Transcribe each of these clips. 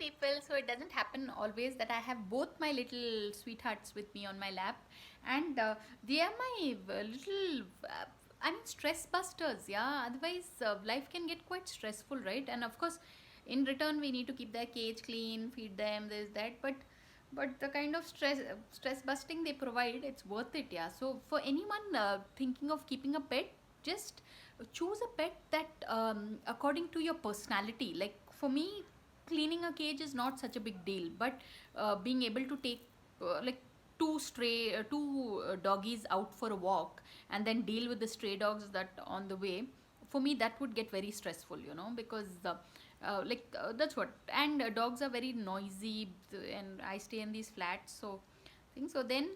people. So it doesn't happen always that I have both my little sweethearts with me on my lap, and they are my little. I mean, stress busters. Yeah. Otherwise, life can get quite stressful, right? And of course, in return, we need to keep their cage clean, feed them, this that. But the kind of stress busting they provide, it's worth it. Yeah. So for anyone thinking of keeping a pet, just choose a pet that according to your personality. Like for me, cleaning a cage is not such a big deal, but being able to take like two doggies out for a walk and then deal with the stray dogs that on the way, for me that would get very stressful, because that's what. And dogs are very noisy, and I stay in these flats, so I think so then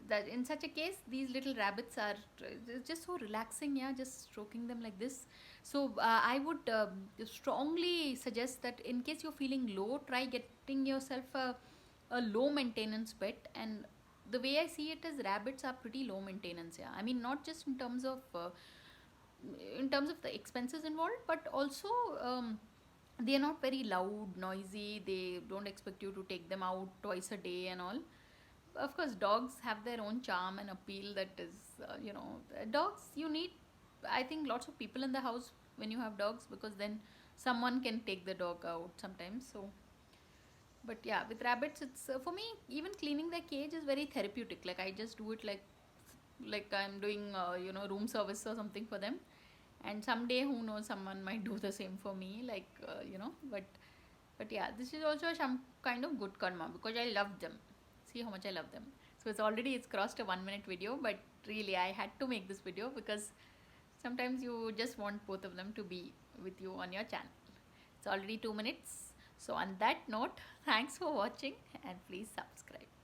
that in such a case these little rabbits are just so relaxing. Yeah, just stroking them like this. So I would strongly suggest that in case you're feeling low, try getting yourself a low maintenance pet. And the way I see it is rabbits are pretty low maintenance. Yeah, I mean, not just in terms of the expenses involved, but also they are not very loud, noisy. They don't expect you to take them out twice a day and all. Of course, dogs have their own charm and appeal. That is, dogs, you need, I think, lots of people in the house when you have dogs, because then someone can take the dog out sometimes. So but yeah, with rabbits, it's for me, even cleaning their cage is very therapeutic. Like I just do it like I'm doing room service or something for them. And someday, who knows, someone might do the same for me, like but yeah, this is also some kind of good karma, because I love them. See how much I love them. So it's crossed a 1 minute video, but really I had to make this video because sometimes you just want both of them to be with you on your channel. It's already 2 minutes. So on that note, thanks for watching, and please subscribe.